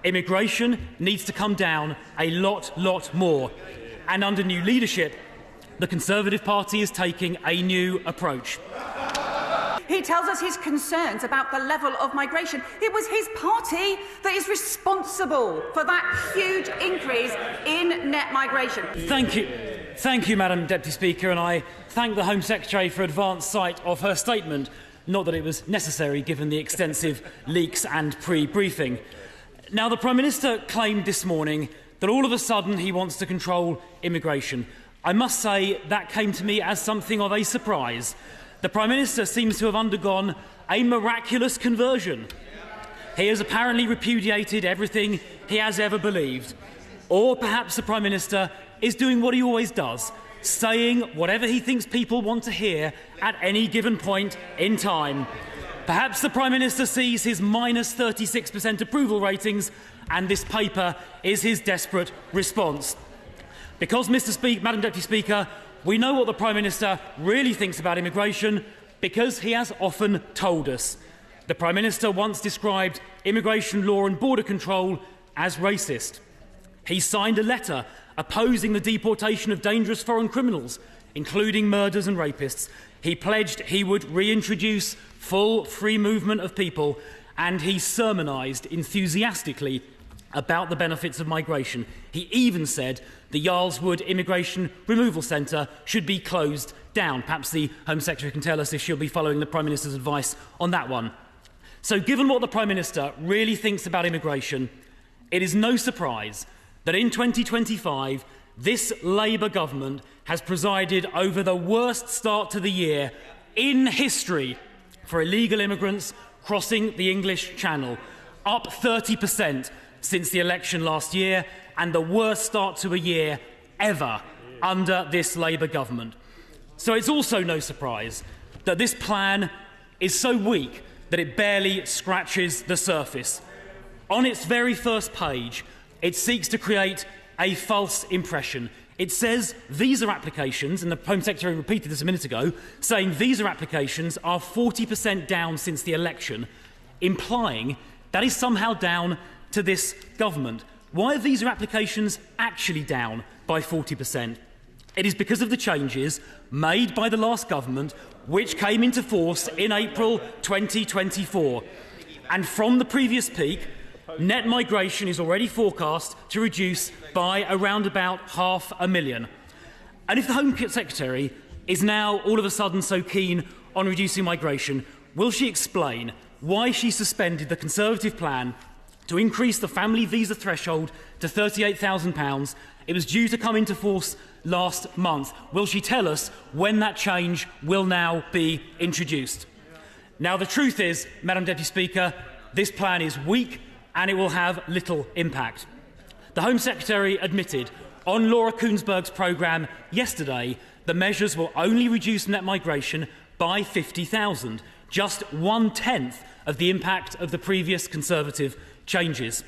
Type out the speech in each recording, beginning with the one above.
Immigration needs to come down a lot more. And under new leadership, the Conservative Party is taking a new approach. He tells us his concerns about the level of migration. It was his party that is responsible for that huge increase in net migration. Thank you, Madam Deputy Speaker, and I thank the Home Secretary for advance sight of her statement, not that it was necessary given the extensive leaks and pre-briefing. Now, the Prime Minister claimed this morning that all of a sudden he wants to control immigration. I must say that came to me as something of a surprise. The Prime Minister seems to have undergone a miraculous conversion. He has apparently repudiated everything he has ever believed. Or perhaps the Prime Minister is doing what he always does, saying whatever he thinks people want to hear at any given point in time. Perhaps the Prime Minister sees his minus 36% approval ratings and this paper is his desperate response. Because, Madam Deputy Speaker, we know what the Prime Minister really thinks about immigration because he has often told us. The Prime Minister once described immigration law and border control as racist. He signed a letter opposing the deportation of dangerous foreign criminals, including murderers and rapists. He pledged he would reintroduce full free movement of people, and he sermonised enthusiastically about the benefits of migration. He even said the Yarlswood Immigration Removal Centre should be closed down. Perhaps the Home Secretary can tell us if she'll be following the Prime Minister's advice on that one. So given what the Prime Minister really thinks about immigration, it is no surprise that in 2025 this Labour government has presided over the worst start to the year in history for illegal immigrants crossing the English Channel, up 30% since the election last year, and the worst start to a year ever under this Labour government. So it's also no surprise that this plan is so weak that it barely scratches the surface. On its very first page, it seeks to create a false impression. It says visa applications, and the Home Secretary repeated this a minute ago, saying visa applications are 40% down since the election, implying that is somehow down to this government. Why are visa applications actually down by 40%? It is because of the changes made by the last government, which came into force in April 2024. And from the previous peak, net migration is already forecast to reduce by around about 500,000. And if the Home Secretary is now all of a sudden so keen on reducing migration, will she explain why she suspended the Conservative plan to increase the family visa threshold to £38,000? It was due to come into force last month. Will she tell us when that change will now be introduced? Now, the truth is, Madam Deputy Speaker, this plan is weak and it will have little impact. The Home Secretary admitted on Laura Kuenssberg's programme yesterday the measures will only reduce net migration by 50,000, just 1/10 of the impact of the previous Conservative changes.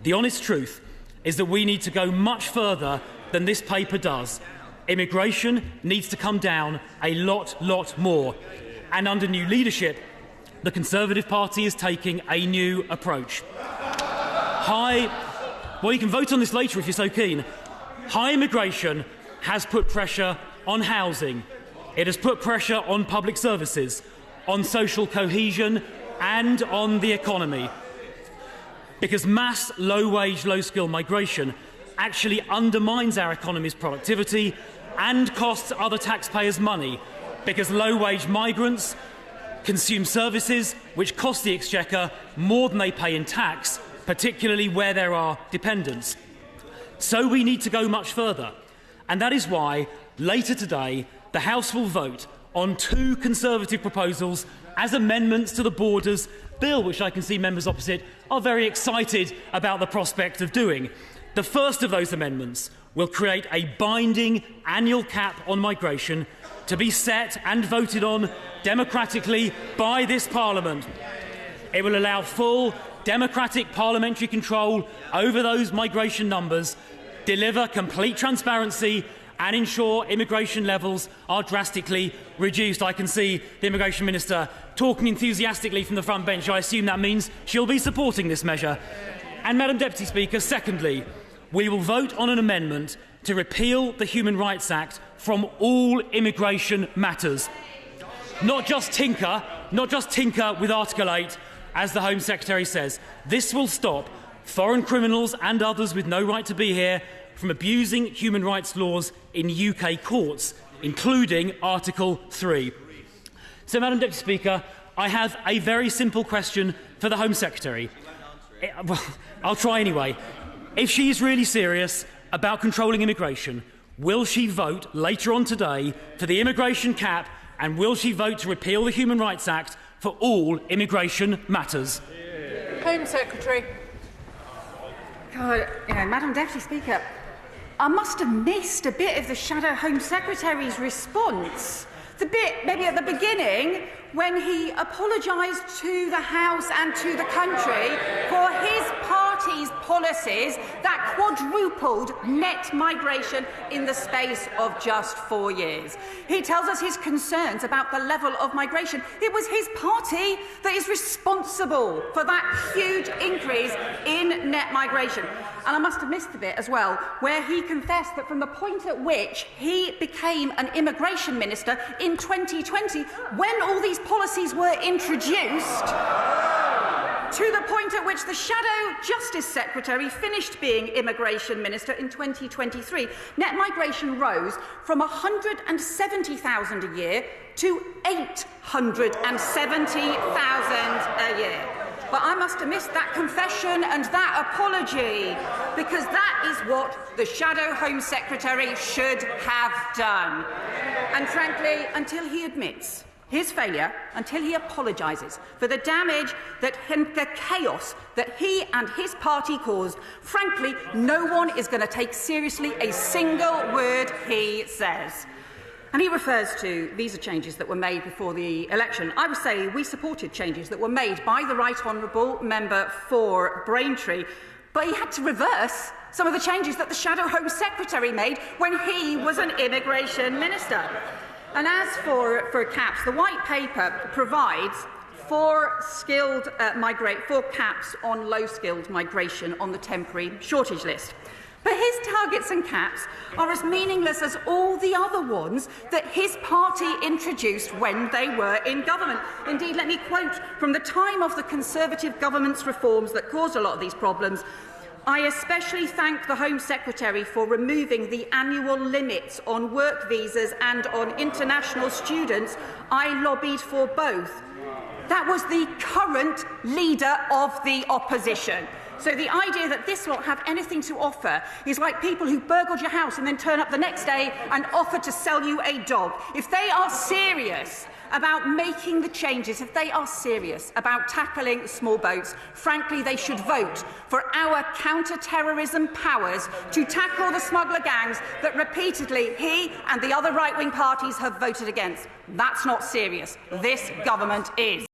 The honest truth is that we need to go much further than this paper does. Immigration needs to come down a lot more. And under new leadership, the Conservative Party is taking a new approach. Well, you can vote on this later if you're so keen. High immigration has put pressure on housing. It has put pressure on public services, on social cohesion and on the economy. Because mass low-wage, low-skill migration actually undermines our economy's productivity and costs other taxpayers money, because low-wage migrants consume services which cost the Exchequer more than they pay in tax, particularly where there are dependents. So we need to go much further, and that is why later today the House will vote on 2 Conservative proposals as amendments to the Borders Bill, which I can see members opposite are very excited about the prospect of doing. The first of those amendments will create a binding annual cap on migration to be set and voted on democratically by this Parliament. It will allow full democratic parliamentary control over those migration numbers, deliver complete transparency and ensure immigration levels are drastically reduced. I can see the Immigration Minister talking enthusiastically from the front bench. I assume that means she'll be supporting this measure. And, Madam Deputy Speaker, secondly, we will vote on an amendment to repeal the Human Rights Act from all immigration matters. Not just tinker with Article 8, as the Home Secretary says. This will stop foreign criminals and others with no right to be here from abusing human rights laws in UK courts, including Article 3. So, Madam Deputy Speaker, I have a very simple question for the Home Secretary. Well, I'll try anyway. If she is really serious about controlling immigration, will she vote later on today for the immigration cap, and will she vote to repeal the Human Rights Act for all immigration matters? Home Secretary. God, Madam Deputy Speaker, I must have missed a bit of the Shadow Home Secretary's response. The bit, maybe at the beginning, when he apologised to the House and to the country for his party's policies that quadrupled net migration in the space of just 4 years. He tells us his concerns about the level of migration. It was his party that is responsible for that huge increase in net migration. And I must have missed the bit as well, where he confessed that from the point at which he became an immigration minister in 2020, when all these policies were introduced, to the point at which the Shadow Justice Secretary finished being Immigration Minister in 2023, net migration rose from 170,000 a year to 870,000 a year. But I must have missed that confession and that apology, because that is what the Shadow Home Secretary should have done. And frankly, until he admits his failure, until he apologises for the damage that the chaos that he and his party caused, frankly, no one is going to take seriously a single word he says. And he refers to visa changes that were made before the election. I would say we supported changes that were made by the Right Honourable Member for Braintree, but he had to reverse some of the changes that the Shadow Home Secretary made when he was an immigration minister. And as for caps, the White Paper provides for caps on low-skilled migration on the temporary shortage list. But his targets and caps are as meaningless as all the other ones that his party introduced when they were in government. Indeed, let me quote from the time of the Conservative government's reforms that caused a lot of these problems. I especially thank the Home Secretary for removing the annual limits on work visas and on international students. I lobbied for both. That was the current leader of the opposition. So the idea that this lot have anything to offer is like people who burgled your house and then turn up the next day and offer to sell you a dog. If they are serious about making the changes, if they are serious about tackling small boats, frankly, they should vote for our counter-terrorism powers to tackle the smuggler gangs that repeatedly he and the other right-wing parties have voted against. That's not serious. This government is.